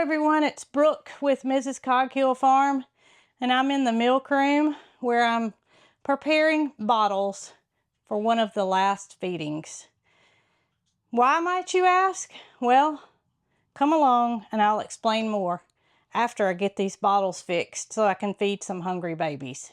everyone, it's Brooke with Mrs. Cog Hill Farm, and I'm in the milk room where I'm preparing bottles for one of the last feedings. Why, might you ask? Well, come along and I'll explain more after I get these bottles fixed so I can feed some hungry babies.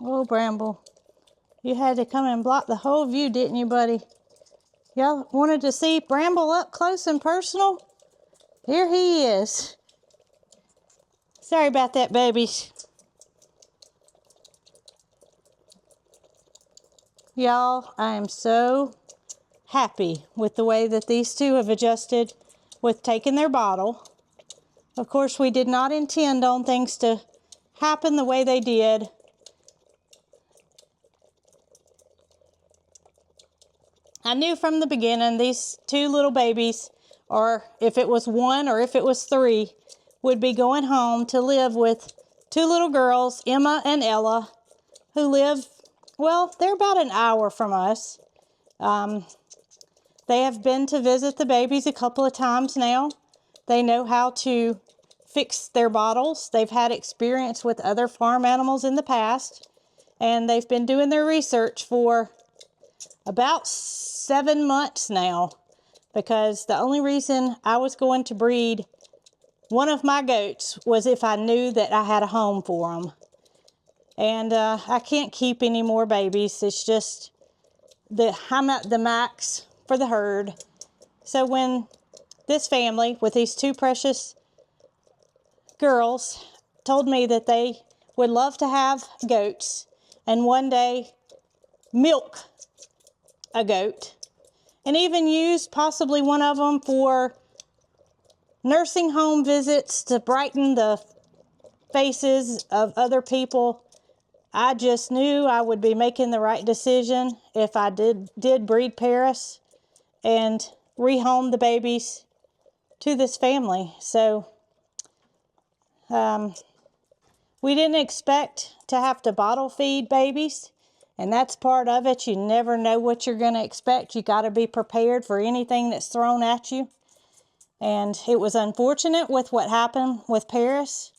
Oh, Bramble, you had to come and block the whole view, didn't you, buddy? Y'all wanted to see Bramble up close and personal? Here he is. Sorry about that, babies. Y'all, I am so happy with the way that these two have adjusted with taking their bottle. Of course, we did not intend on things to happen the way they did. I knew from the beginning these two little babies, or if it was one or if it was three, would be going home to live with two little girls, Emma and Ella, who live, well, they're about an hour from us. They have been to visit the babies a couple of times now. They know how to fix their bottles. They've had experience with other farm animals in the past, and they've been doing their research for about 7 months now, because the only reason I was going to breed one of my goats was if I knew that I had a home for them. And I can't keep any more babies. It's just I'm at the max for the herd. So when this family with these two precious girls told me that they would love to have goats and one day milk a goat, and even use possibly one of them for nursing home visits to brighten the faces of other people, I just knew I would be making the right decision if I did breed Paris and rehome the babies to this family. So we didn't expect to have to bottle feed babies. And that's part of it. You never know what you're going to expect. You got to be prepared for anything that's thrown at you. And it was unfortunate with what happened with Paris.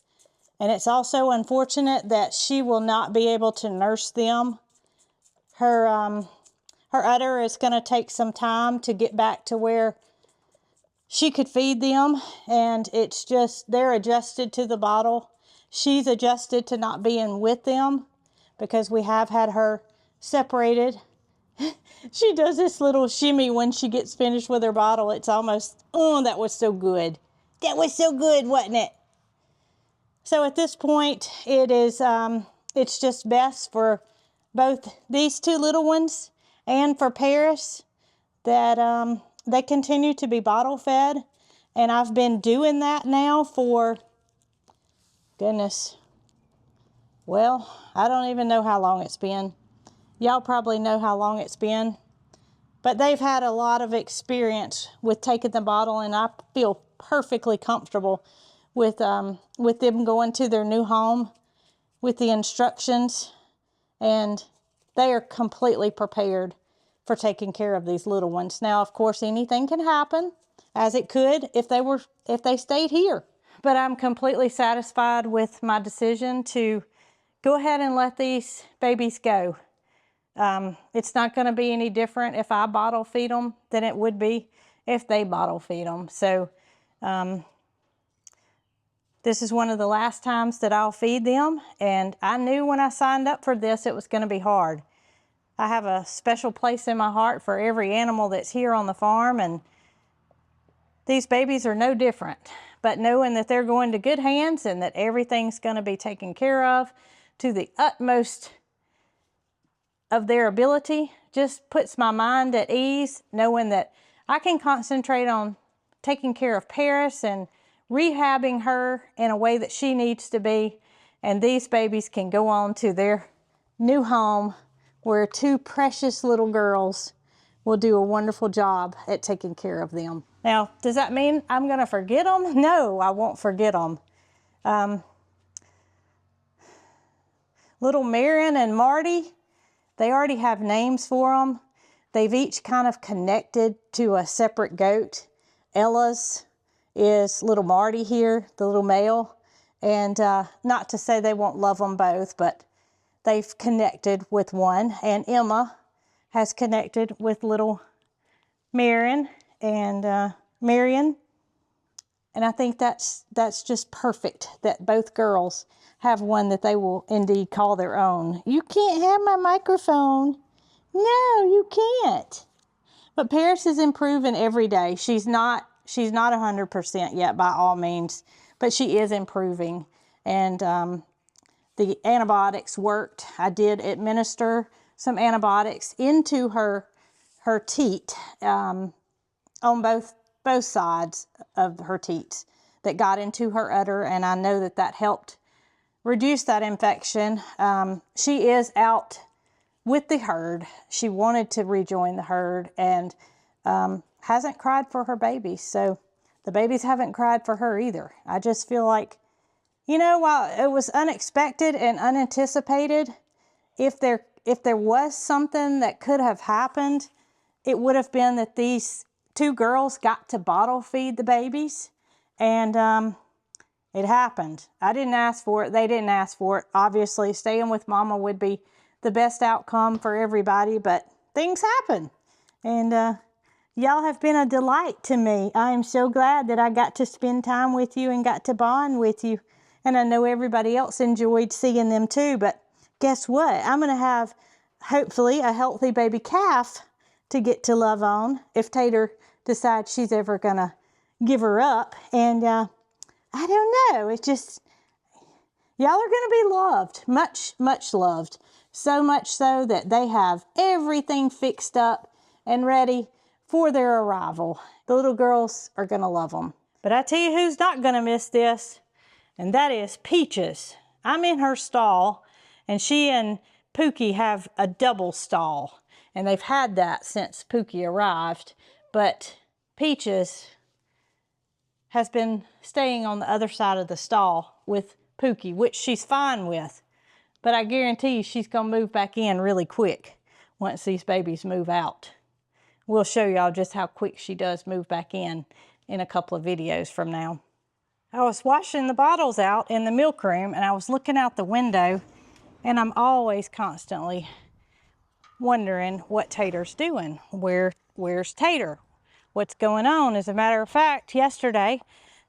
And it's also unfortunate that she will not be able to nurse them. Her udder is going to take some time to get back to where she could feed them. And it's just, they're adjusted to the bottle. She's adjusted to not being with them because we have had her separated. She does this little shimmy when she gets finished with her bottle. It's almost, oh, that was so good. That was so good, wasn't it? So at this point, it's just best for both these two little ones and for Paris that they continue to be bottle fed. And I've been doing that now for, goodness, well, I don't even know how long it's been. Y'all probably know how long it's been. But they've had a lot of experience with taking the bottle, and I feel perfectly comfortable with them going to their new home with the instructions. And they are completely prepared for taking care of these little ones. Now, of course, anything can happen, as it could if they stayed here. But I'm completely satisfied with my decision to go ahead and let these babies go. It's not going to be any different if I bottle feed them than it would be if they bottle feed them. So this is one of the last times that I'll feed them, and I knew when I signed up for this it was going to be hard. I have a special place in my heart for every animal that's here on the farm, and these babies are no different. But knowing that they're going to good hands and that everything's going to be taken care of to the utmost of their ability just puts my mind at ease, knowing that I can concentrate on taking care of Paris and rehabbing her in a way that she needs to be, and these babies can go on to their new home where two precious little girls will do a wonderful job at taking care of them. Now, does that mean I'm gonna forget them? No, I won't forget them. Little Marion and Marty, they already have names for them. They've each kind of connected to a separate goat. Ella's is little Marty here, the little male. And not to say they won't love them both, but they've connected with one. And Emma has connected with little Marion and Marion. And I think that's just perfect that both girls have one that they will indeed call their own. You can't have my microphone. No, you can't. But Paris is improving every day. She's not 100% yet by all means, but she is improving. And the antibiotics worked. I did administer some antibiotics into her teat on both sides of her teats that got into her udder, and I know that helped reduce that infection. She is out with the herd. She wanted to rejoin the herd and hasn't cried for her babies, so the babies haven't cried for her either. I just feel like, you know, while it was unexpected and unanticipated, if there was something that could have happened, it would have been that these two girls got to bottle feed the babies, and it happened. I didn't ask for it. They didn't ask for it. Obviously, staying with Mama would be the best outcome for everybody, but things happen. And y'all have been a delight to me. I am so glad that I got to spend time with you and got to bond with you. And I know everybody else enjoyed seeing them too, but guess what? I'm going to have, hopefully, a healthy baby calf to get to love on if Tater decides she's ever going to give her up. And I don't know. It's just, y'all are going to be loved, much, much loved. So much so that they have everything fixed up and ready for their arrival. The little girls are going to love them. But I tell you who's not going to miss this, and that is Peaches. I'm in her stall, and she and Pookie have a double stall. And they've had that since Pookie arrived. But Peaches has been staying on the other side of the stall with Pookie, which she's fine with. But I guarantee you she's going to move back in really quick once these babies move out. We'll show y'all just how quick she does move back in a couple of videos from now. I was washing the bottles out in the milk room, and I was looking out the window, and I'm always constantly wondering what Tater's doing. Where's Tater? What's going on? As a matter of fact, yesterday,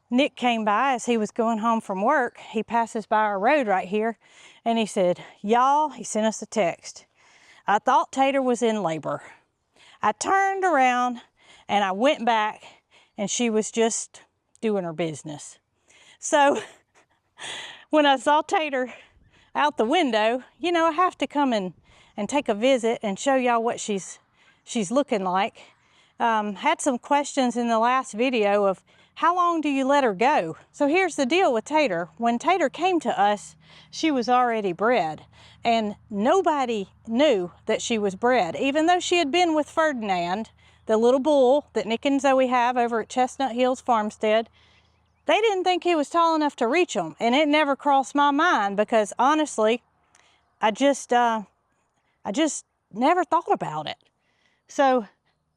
Nick came by as he was going home from work. He passes by our road right here, and he said, y'all, he sent us a text. I thought Tater was in labor. I turned around and I went back, and she was just doing her business. So when I saw Tater out the window, you know, I have to come and take a visit and show y'all what she's looking like. Had some questions in the last video of how long do you let her go? So here's the deal with Tater. When Tater came to us, she was already bred, and nobody knew that she was bred, even though she had been with Ferdinand, the little bull that Nick and Zoe have over at Chestnut Hills Farmstead. They didn't think he was tall enough to reach them, and it never crossed my mind because honestly, I just never thought about it. So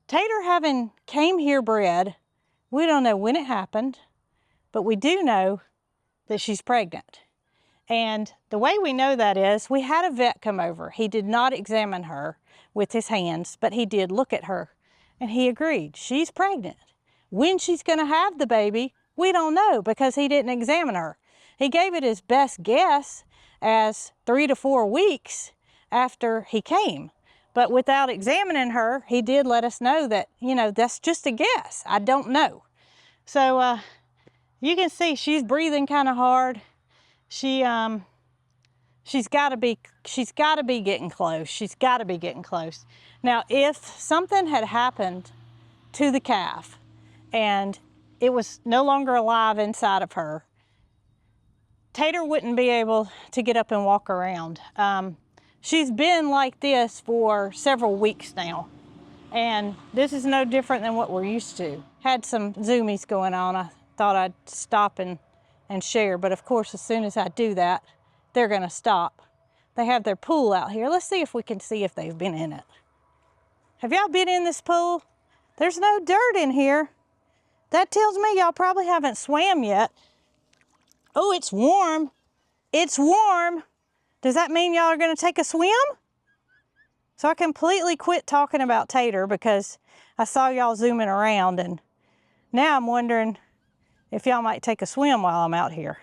Tater having came here bred, we don't know when it happened, but we do know that she's pregnant. And the way we know that is we had a vet come over. He did not examine her with his hands, but he did look at her, and he agreed she's pregnant. When she's going to have the baby, we don't know because he didn't examine her. He gave it his best guess as 3 to 4 weeks after he came. But without examining her, he did let us know that, you know, that's just a guess. I don't know. So you can see she's breathing kind of hard. She's got to be getting close. She's got to be getting close. Now, if something had happened to the calf and it was no longer alive inside of her, Tater wouldn't be able to get up and walk around. She's been like this for several weeks now, and this is no different than what we're used to. Had some zoomies going on. I thought I'd stop and share, but of course, as soon as I do that, they're gonna stop. They have their pool out here. Let's see if we can see if they've been in it. Have y'all been in this pool? There's no dirt in here. That tells me y'all probably haven't swam yet. Oh, it's warm. It's warm. Does that mean y'all are gonna take a swim? So I completely quit talking about Tater because I saw y'all zooming around, and now I'm wondering if y'all might take a swim while I'm out here.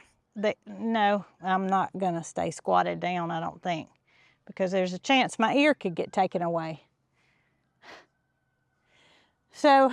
No, I'm not gonna stay squatted down, I don't think, because there's a chance my ear could get taken away. So,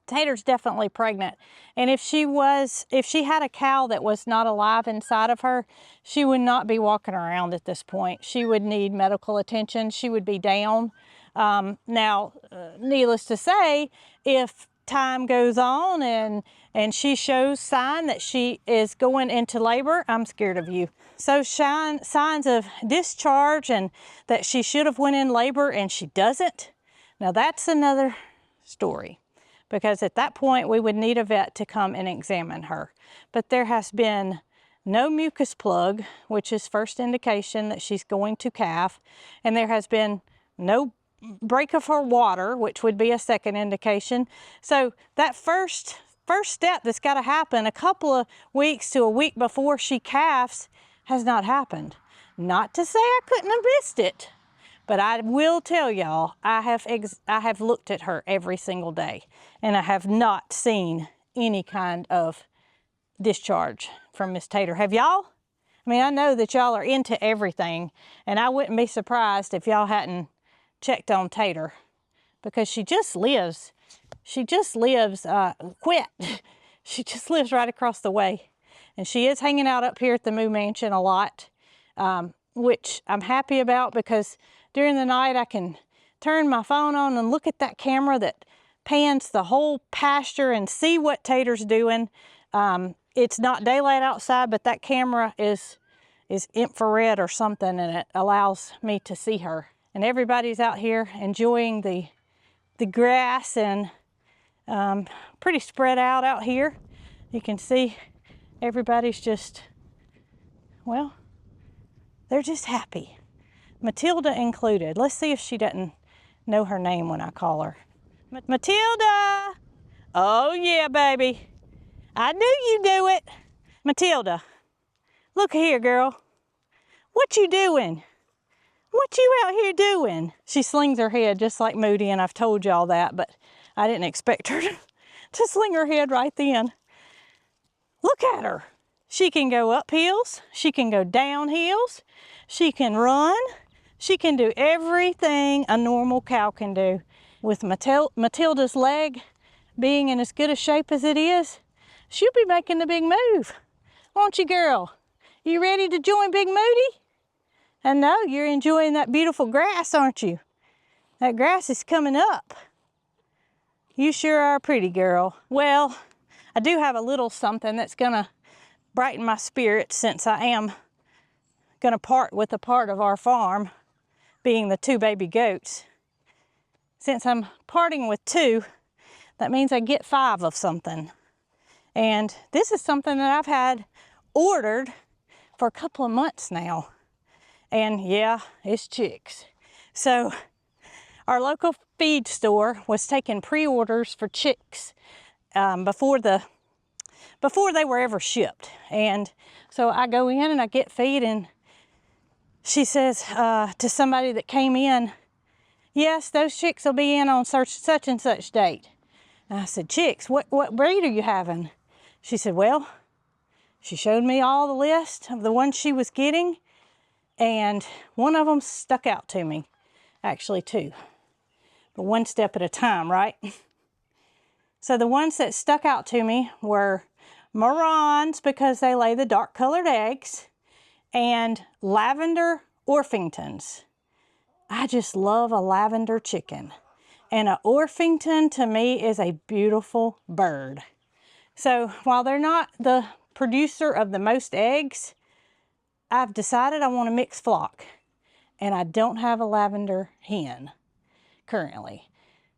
Tater's definitely pregnant. And if she had a cow that was not alive inside of her, she would not be walking around at this point. She would need medical attention. She would be down. Now, needless to say, if time goes on and she shows sign that she is going into labor, I'm scared of you. So signs of discharge and that she should have went in labor and she doesn't, now that's another story. Because at that point, we would need a vet to come and examine her. But there has been no mucus plug, which is first indication that she's going to calf, and there has been no break of her water, which would be a second indication. So that first step that's got to happen a couple of weeks to a week before she calves has not happened. Not to say I couldn't have missed it. But I will tell y'all, I have looked at her every single day, and I have not seen any kind of discharge from Miss Tater. Have y'all? I mean, I know that y'all are into everything, and I wouldn't be surprised if y'all hadn't checked on Tater, because she just lives quit. She just lives right across the way. And she is hanging out up here at the Moo Mansion a lot, which I'm happy about, because during the night, I can turn my phone on and look at that camera that pans the whole pasture and see what Tater's doing. It's not daylight outside, but that camera is infrared or something, and it allows me to see her. And everybody's out here enjoying the grass, and pretty spread out here. You can see everybody's just, well, they're just happy. Matilda included. Let's see if she doesn't know her name when I call her. Matilda! Oh yeah, baby. I knew you do it. Matilda, look here, girl. What you doing? What you out here doing? She slings her head just like Moody, and I've told y'all that, but I didn't expect her to sling her head right then. Look at her. She can go up hills. She can go down hills. She can run. She can do everything a normal cow can do. With Matilda's leg being in as good a shape as it is, she'll be making the big move. Won't you, girl? You ready to join Big Moody? I know you're enjoying that beautiful grass, aren't you? That grass is coming up. You sure are a pretty girl. Well, I do have a little something that's gonna brighten my spirits, since I am gonna part with a part of our farm, being the 2 baby goats. Since I'm parting with 2, that means I get 5 of something. And this is something that I've had ordered for a couple of months now. And yeah, it's chicks. So our local feed store was taking pre-orders for chicks before they were ever shipped. And so I go in and I get feed, and she says to somebody that came in, yes, those chicks will be in on such and such date. And I said, chicks, what breed are you having? She said, well, she showed me all the list of the ones she was getting, and one of them stuck out to me. Actually 2, but one step at a time, right? So the ones that stuck out to me were Morons, because they lay the dark colored eggs, and lavender Orpingtons. I just love a lavender chicken. And an Orpington to me is a beautiful bird. So while they're not the producer of the most eggs, I've decided I want a mixed flock, and I don't have a lavender hen currently.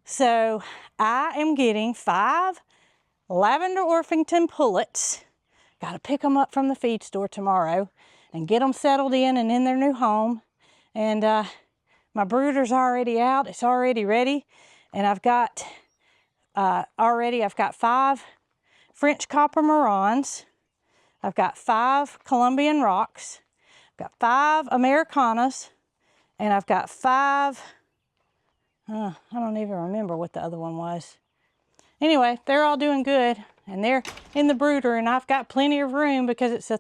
So I am getting 5 lavender Orpington pullets. Got to pick them up from the feed store tomorrow and get them settled in and in their new home. And my brooder's already out. It's already ready. And I've got I've got 5 French copper marrons. I've got 5 Colombian rocks. I've got 5 Americanas. And I've got 5, I don't even remember what the other one was. Anyway, they're all doing good, and they're in the brooder, and I've got plenty of room because it's a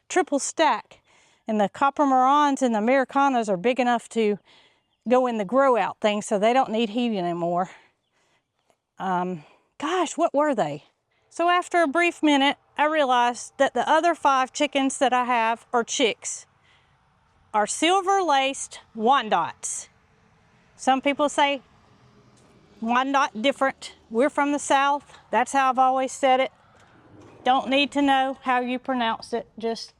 triple stack. And the copper marrons and the Americanas are big enough to go in the grow out thing, so they don't need heating anymore. Gosh, what were they? So after a brief minute, I realized that the other 5 chickens that I have are chicks. Are silver-laced Wyandottes. Some people say Wyandotte different. We're from the South. That's how I've always said it. Don't need to know how you pronounce it. Just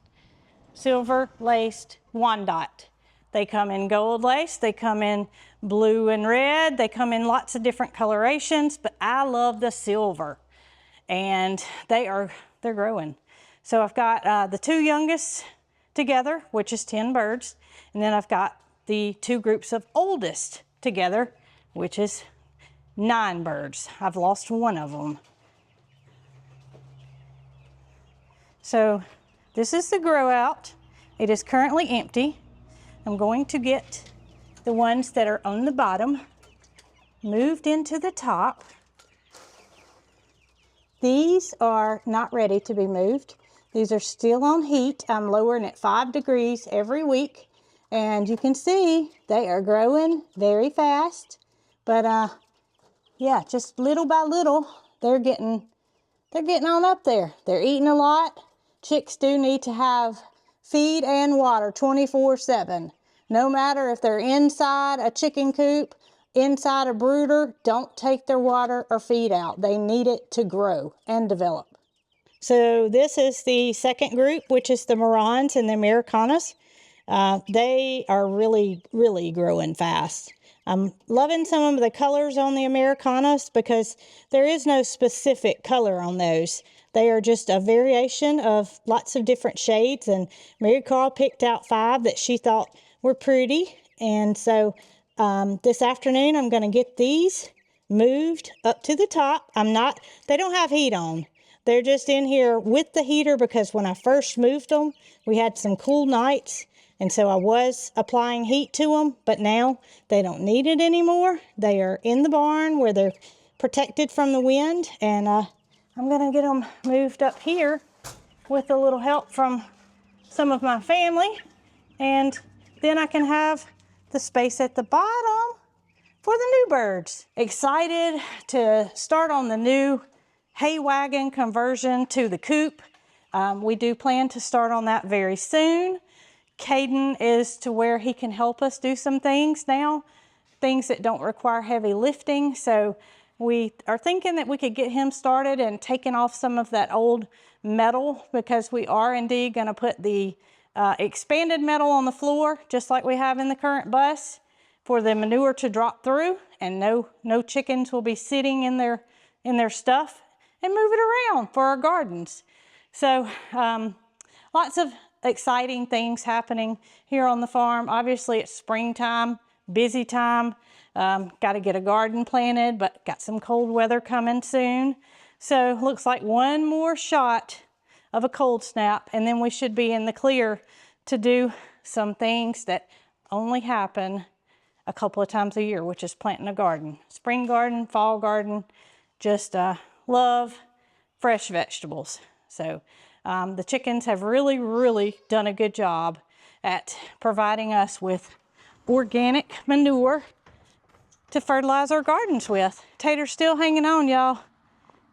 silver-laced Wyandotte. They come in gold lace. They come in blue and red. They come in lots of different colorations, but I love the silver. And they're growing. So I've got the 2 youngest together, which is 10 birds, and then I've got the 2 groups of oldest together, which is 9 birds. I've lost one of them. So this is the grow out. It is currently empty. I'm going to get the ones that are on the bottom moved into the top. These are not ready to be moved. These are still on heat. I'm lowering it 5 degrees every week. And you can see they are growing very fast. But yeah, just little by little, they're getting on up there. They're eating a lot. Chicks do need to have feed and water 24/7. No matter if they're inside a chicken coop, inside a brooder, don't take their water or feed out. They need it to grow and develop. So this is the second group, which is the marrons and the Americanas. They are really, really growing fast. I'm loving some of the colors on the Americanas because there is no specific color on those. They are just a variation of lots of different shades, and Marycarl picked out 5 that she thought were pretty. And so this afternoon I'm going to get these moved up to the top. They don't have heat on. They're just in here with the heater because when I first moved them, we had some cool nights. And so I was applying heat to them, but now they don't need it anymore. They are in the barn where they're protected from the wind. And I'm going to get them moved up here with a little help from some of my family. And then I can have the space at the bottom for the new birds. Excited to start on the new hay wagon conversion to the coop. We do plan to start on that very soon. Caden is to where he can help us do some things now, things that don't require heavy lifting. So we are thinking that we could get him started and taking off some of that old metal, because we are indeed going to put the expanded metal on the floor, just like we have in the current bus, for the manure to drop through, and no chickens will be sitting in their stuff, and move it around for our gardens. So lots of exciting things happening here on the farm. Obviously it's springtime, busy time. Got to get a garden planted, but got some cold weather coming soon. So looks like one more shot of a cold snap, and then we should be in the clear to do some things that only happen a couple of times a year, which is planting a garden. Spring garden, fall garden, just love fresh vegetables. So the chickens have really, really done a good job at providing us with organic manure to fertilize our gardens with. Tater's still hanging on, y'all.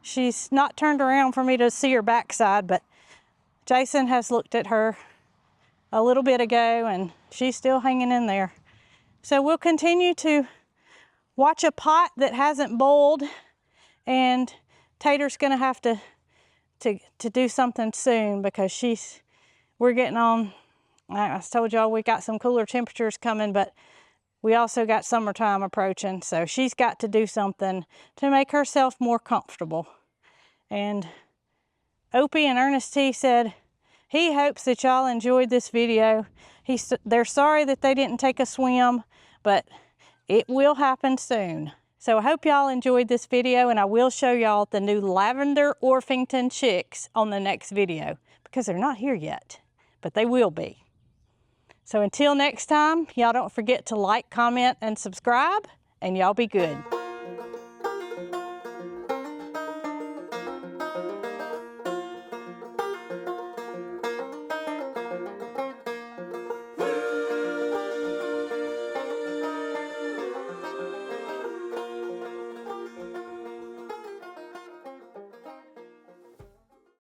She's not turned around for me to see her backside, but Jason has looked at her a little bit ago and she's still hanging in there. So we'll continue to watch a pot that hasn't boiled, and Tater's gonna have to do something soon because we're getting on I told y'all we got some cooler temperatures coming, but we also got summertime approaching, so she's got to do something to make herself more comfortable. And Opie and Ernest T said he hopes that y'all enjoyed this video. They're sorry that they didn't take a swim, but it will happen soon. So I hope y'all enjoyed this video, and I will show y'all the new lavender Orpington chicks on the next video, because they're not here yet, but they will be. So until next time, y'all don't forget to like, comment, and subscribe, and y'all be good.